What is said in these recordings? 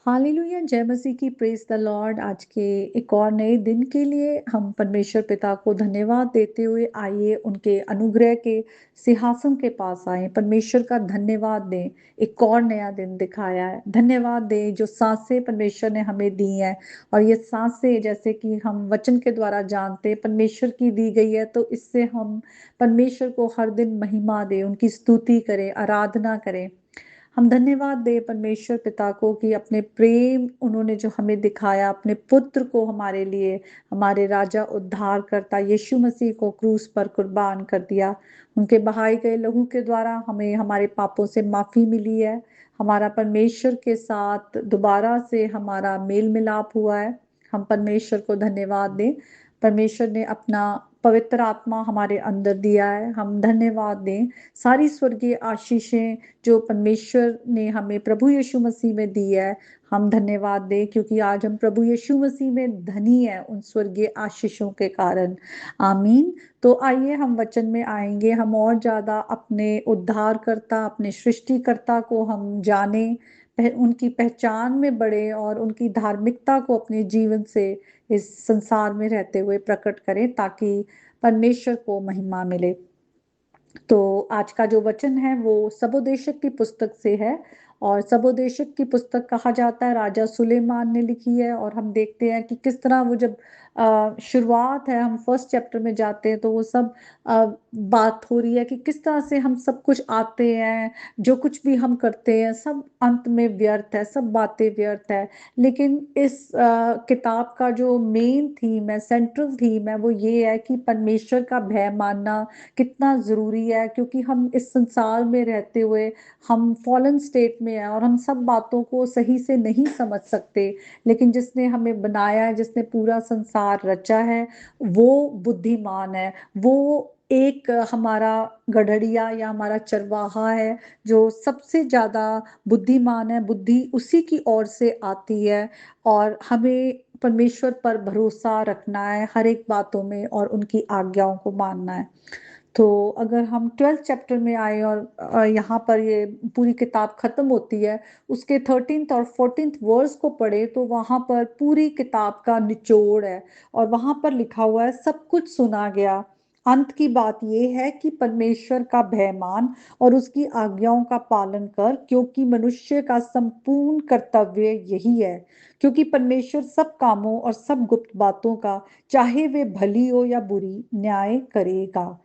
Hallelujah, जय मसीह की, praise the Lord. आज के एक और नए दिन के लिए हम परमेश्वर पिता को धन्यवाद देते हुए आइए उनके अनुग्रह के सिंहासन के पास आए, परमेश्वर का धन्यवाद दें। एक और नया दिन दिखाया है, धन्यवाद दें जो सांसें परमेश्वर ने हमें दी हैं। और ये सांसें जैसे कि हम वचन के द्वारा जानते हैं परमेश्वर की दी गई है, तो इससे हम परमेश्वर को हर दिन महिमा दें, उनकी स्तुति करें, आराधना करें। हम धन्यवाद दें परमेश्वर पिता को कि अपने प्रेम उन्होंने जो हमें दिखाया, अपने पुत्र को हमारे लिए, हमारे राजा उद्धार करता यीशु मसीह को क्रूस पर कुर्बान कर दिया। उनके बहाए गए लहू के द्वारा हमें हमारे पापों से माफी मिली है। हमारा परमेश्वर के साथ दोबारा से हमारा मेल मिलाप हुआ है। हम परमेश्वर को धन्यवाद दें। परमेश्वर ने अपना पवित्र आत्मा हमारे अंदर दिया है, हम धन्यवाद दें। सारी स्वर्गीय आशीषें जो परमेश्वर ने हमें प्रभु यीशु मसीह में दी है, हम धन्यवाद दें, क्योंकि आज हम प्रभु यीशु मसीह में धनी है उन स्वर्गीय आशीषों के कारण। आमीन। तो आइए हम वचन में आएंगे, हम और ज्यादा अपने उद्धारकर्ता, अपने सृष्टिकर्ता को हम जाने, उनकी पहचान में बढ़े और उनकी धार्मिकता को अपने जीवन से इस संसार में रहते हुए प्रकट करें, ताकि परमेश्वर को महिमा मिले। तो आज का जो वचन है वो सबोदेशक की पुस्तक से है, और सबोदेशक की पुस्तक कहा जाता है राजा सुलेमान ने लिखी है। और हम देखते हैं कि किस तरह वो जब शुरुआत है, हम फर्स्ट चैप्टर में जाते हैं तो वो सब बात हो रही है कि किस तरह से हम सब कुछ आते हैं, जो कुछ भी हम करते हैं सब अंत में व्यर्थ है, सब बातें व्यर्थ है। लेकिन इस किताब का जो मेन थीम है, सेंट्रल थीम है, वो ये है कि परमेश्वर का भय मानना कितना जरूरी है, क्योंकि हम इस संसार में रहते हुए हम फॉलन स्टेट में हैं और हम सब बातों को सही से नहीं समझ सकते। लेकिन जिसने हमें बनाया है, जिसने पूरा संसार रचा है, वो बुद्धिमान है। वो एक हमारा गड़हड़िया या हमारा चरवाहा है जो सबसे ज्यादा बुद्धिमान है। बुद्धि उसी की ओर से आती है, और हमें परमेश्वर पर भरोसा रखना है हर एक बातों में और उनकी आज्ञाओं को मानना है। तो अगर हम 12th चैप्टर में आए और यहाँ पर ये पूरी किताब खत्म होती है, उसके 13th और 14th वर्स को पढ़े तो वहां पर पूरी किताब का निचोड़ है। और वहां पर लिखा हुआ है, सब कुछ सुना गया। अंत की बात यह है कि परमेश्वर का भय मान और उसकी आज्ञाओं का पालन कर, क्योंकि मनुष्य का संपूर्ण कर्तव्य यही है। क्योंकि परमेश्वर सब कामों और सब गुप्त बातों का, चाहे वे भली हो या बुरी, न्याय करेगा।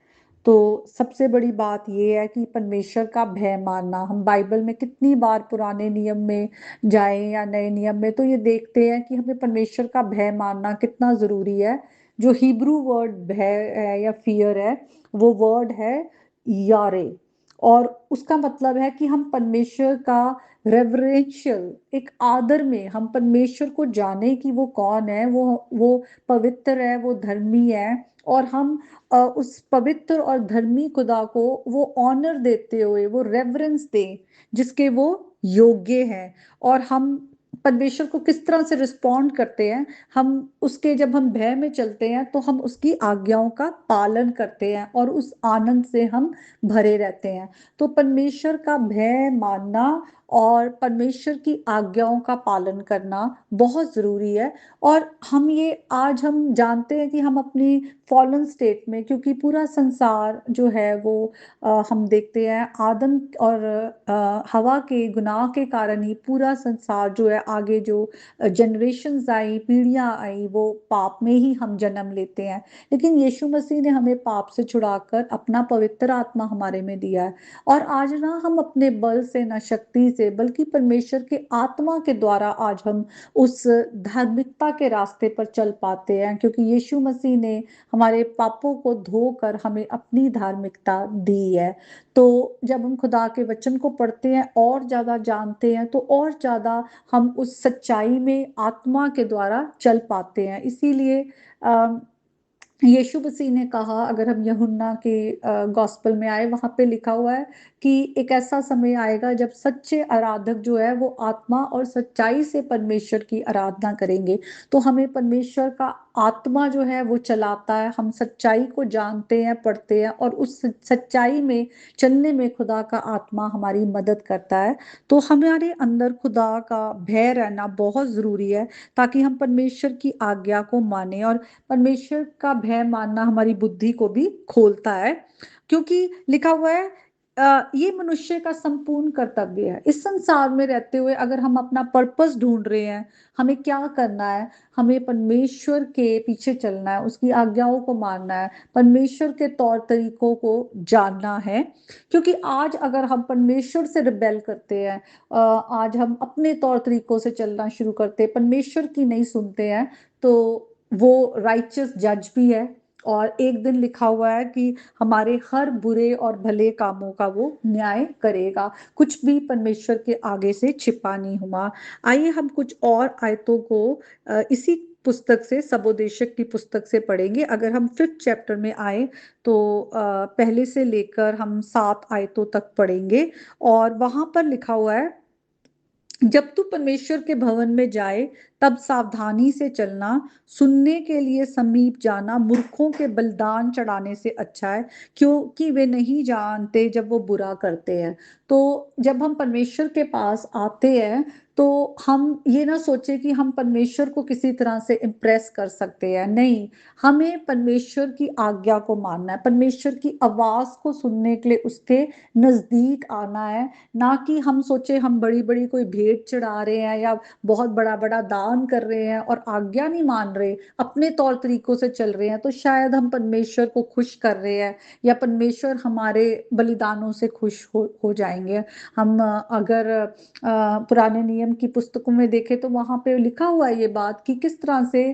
तो सबसे बड़ी बात यह है कि परमेश्वर का भय मानना। हम बाइबल में कितनी बार पुराने नियम में जाएं या नए नियम में, तो ये देखते हैं कि हमें परमेश्वर का भय मानना कितना जरूरी है। जो हिब्रू वर्ड भय है या फियर है, वो वर्ड है यारे। और उसका मतलब है कि हम परमेश्वर का रेवरेंशियल, एक आदर में हम परमेश्वर को जाने कि वो कौन है, वो पवित्र है, वो धर्मी है। और हम उस पवित्र और धर्मी खुदा को वो ऑनर देते हुए, वो रेवरेंस दें जिसके वो योग्य हैं। और हम परमेश्वर को किस तरह से रिस्पॉन्ड करते हैं, हम उसके, जब हम भय में चलते हैं तो हम उसकी आज्ञाओं का पालन करते हैं और उस आनंद से हम भरे रहते हैं। तो परमेश्वर का भय मानना और परमेश्वर की आज्ञाओं का पालन करना बहुत जरूरी है। और हम जानते हैं कि हम अपनी फॉलन स्टेट में, क्योंकि पूरा संसार जो है वो हम देखते हैं आदम और हवा के गुनाह के कारण ही पूरा संसार जो है, आगे जो जनरेशन्स आई, पीढ़ियां आई, वो पाप में ही हम जन्म लेते हैं। लेकिन यीशु मसीह ने हमें पाप से छुड़ाकर अपना पवित्र आत्मा हमारे में दिया है। और आज ना हम अपने बल से, ना शक्ति से, बल्कि परमेश्वर के आत्मा के द्वारा आज हम उस धार्मिकता के रास्ते पर चल पाते हैं, क्योंकि यीशु मसीह ने हमारे पापों को धोकर हमें अपनी धार्मिकता दी है। तो जब हम खुदा के वचन को पढ़ते हैं और ज्यादा जानते हैं, तो और ज्यादा हम उस सच्चाई में आत्मा के द्वारा चल पाते हैं। इसीलिए यीशु मसीह ने कहा, अगर हम यूहन्ना के गॉस्पेल में आए, वहां पे लिखा हुआ है कि एक ऐसा समय आएगा जब सच्चे आराधक जो है वो आत्मा और सच्चाई से परमेश्वर की आराधना करेंगे। तो हमें परमेश्वर का आत्मा जो है वो चलाता है, हम सच्चाई को जानते हैं, पढ़ते हैं और उस सच्चाई में चलने में खुदा का आत्मा हमारी मदद करता है। तो हमारे अंदर खुदा का भय रहना बहुत जरूरी है, ताकि हम परमेश्वर की आज्ञा को माने। और परमेश्वर का भय मानना हमारी बुद्धि को भी खोलता है, क्योंकि लिखा हुआ है ये मनुष्य का संपूर्ण कर्तव्य है। इस संसार में रहते हुए अगर हम अपना पर्पस ढूंढ रहे हैं, हमें क्या करना है, हमें परमेश्वर के पीछे चलना है, उसकी आज्ञाओं को मानना है, परमेश्वर के तौर तरीकों को जानना है। क्योंकि आज अगर हम परमेश्वर से रिबेल करते हैं, आज हम अपने तौर तरीकों से चलना शुरू करते हैं, परमेश्वर की नहीं सुनते हैं, तो वो राइचस जज भी है। और एक दिन लिखा हुआ है कि हमारे हर बुरे और भले कामों का वो न्याय करेगा। कुछ भी परमेश्वर के आगे से छिपा नहीं हुआ। आइए हम कुछ और आयतों को इसी पुस्तक से, सबोदेशक की पुस्तक से पढ़ेंगे। अगर हम 5th चैप्टर में आए तो पहले से लेकर हम 7 आयतों तक पढ़ेंगे। और वहां पर लिखा हुआ है, जब तू परमेश्वर के भवन में जाए तब सावधानी से चलना, सुनने के लिए समीप जाना मूर्खों के बलिदान चढ़ाने से अच्छा है, क्योंकि वे नहीं जानते जब वो बुरा करते हैं। तो जब हम परमेश्वर के पास आते हैं तो हम ये ना सोचे कि हम परमेश्वर को किसी तरह से इम्प्रेस कर सकते हैं। नहीं, हमें परमेश्वर की आज्ञा को मानना है, परमेश्वर की आवाज को सुनने के लिए उसके नजदीक आना है। ना कि हम सोचे हम बड़ी बड़ी कोई भेंट चढ़ा रहे हैं या बहुत बड़ा बड़ा दान कर रहे हैं और आज्ञा नहीं मान रहे, अपने तौर तरीकों से चल रहे हैं, तो शायद हम परमेश्वर को खुश कर रहे हैं या परमेश्वर हमारे बलिदानों से खुश हो जाएंगे। हम अगर पुराने नियम की पुस्तकों में देखें तो वहां पे लिखा हुआ है ये बात कि किस तरह से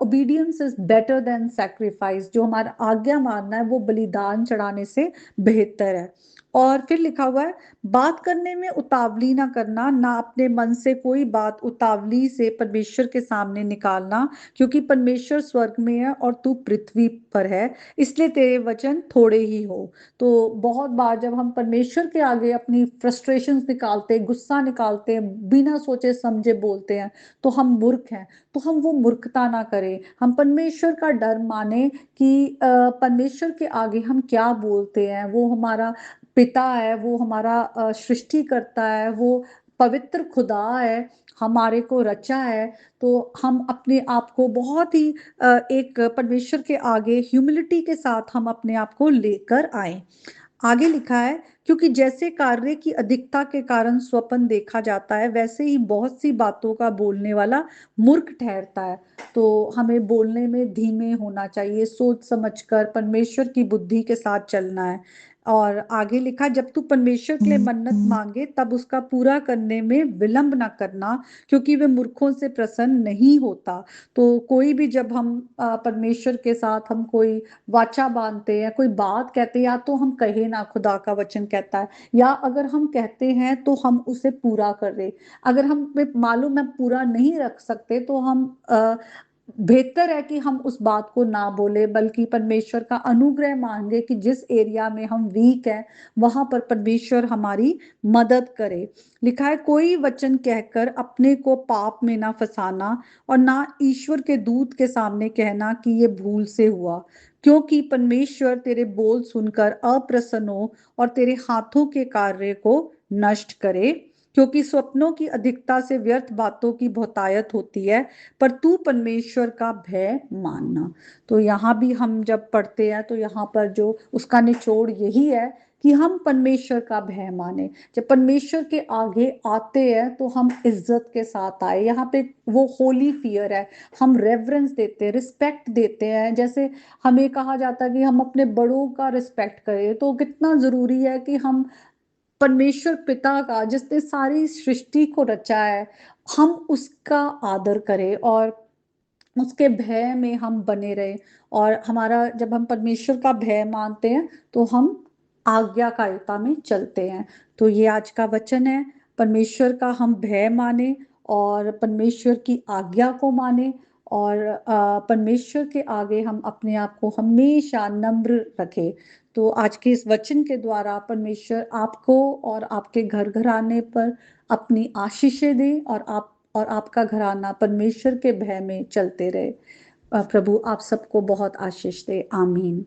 obedience is better than sacrifice. जो हमारा आज्ञा मानना है वो बलिदान चढ़ाने से बेहतर है। और फिर लिखा हुआ है, बात करने में उतावली ना करना, ना अपने मन से कोई बात उतावली से परमेश्वर के सामने निकालना, क्योंकि परमेश्वर स्वर्ग में है और तू पृथ्वी पर है, इसलिए तेरे वचन थोड़े ही हो। तो बहुत बार जब हम परमेश्वर के आगे अपनी फ्रस्ट्रेशंस निकालते हैं, गुस्सा निकालते हैं, बिना सोचे समझे बोलते हैं, तो हम मूर्ख हैं। तो हम वो मूर्खता ना करें, हम परमेश्वर का डर माने कि परमेश्वर के आगे हम क्या बोलते हैं। वो हमारा पिता है, वो हमारा सृष्टि करता है, वो पवित्र खुदा है, हमारे को रचा है। तो हम अपने आप को बहुत ही एक परमेश्वर के आगे ह्यूमिलिटी के साथ हम अपने आप को लेकर आए। आगे लिखा है, क्योंकि जैसे कार्य की अधिकता के कारण स्वप्न देखा जाता है, वैसे ही बहुत सी बातों का बोलने वाला मूर्ख ठहरता है। तो हमें बोलने में धीमे होना चाहिए, सोच समझकर परमेश्वर की बुद्धि के साथ चलना है। और आगे लिखा, जब तू परमेश्वर के लिए मन्नत मांगे तब उसका पूरा करने में विलंब ना करना, क्योंकि वे मूर्खों से प्रसन्न नहीं होता। तो कोई भी जब हम परमेश्वर के साथ हम कोई वाचा बांधते हैं, कोई बात कहते हैं, या तो हम कहे ना, खुदा का वचन कहता है, या अगर हम कहते हैं तो हम उसे पूरा कर दे। अगर हम मालूम है पूरा नहीं रख सकते तो हम बेहतर है कि हम उस बात को ना बोले, बल्कि परमेश्वर का अनुग्रह मांगे कि जिस एरिया में हम वीक हैं वहां पर परमेश्वर हमारी मदद करे। लिखा है, कोई वचन कहकर अपने को पाप में ना फंसाना और ना ईश्वर के दूत के सामने कहना कि ये भूल से हुआ, क्योंकि परमेश्वर तेरे बोल सुनकर अप्रसन्न हो और तेरे हाथों के कार्य को नष्ट करे। क्योंकि स्वप्नों की अधिकता से व्यर्थ बातों की बहुतायत होती है, पर तू परमेश्वर का भय मानना। तो यहाँ भी हम जब पढ़ते हैं तो यहाँ पर जो उसका निचोड़ यही है कि हम परमेश्वर का भय माने। जब परमेश्वर के आगे आते हैं तो हम इज्जत के साथ आए। यहाँ पे वो होली फियर है, हम रेवरेंस देते हैं, रिस्पेक्ट देते हैं। जैसे हमें कहा जाता है कि हम अपने बड़ों का रिस्पेक्ट करें, तो कितना जरूरी है कि हम परमेश्वर पिता का, जिसने सारी सृष्टि को रचा है, हम उसका आदर करें और उसके भय में हम बने रहे। और हमारा जब हम परमेश्वर का भय मानते हैं तो हम आज्ञाकारिता में चलते हैं। तो ये आज का वचन है, परमेश्वर का हम भय माने और परमेश्वर की आज्ञा को माने और परमेश्वर के आगे हम अपने आप को हमेशा नम्र रखें। तो आज के इस वचन के द्वारा परमेश्वर आपको और आपके घर-घराने पर अपनी आशीषें दे और आपका घराना परमेश्वर के भय में चलते रहे। प्रभु आप सबको बहुत आशीष दे। आमीन।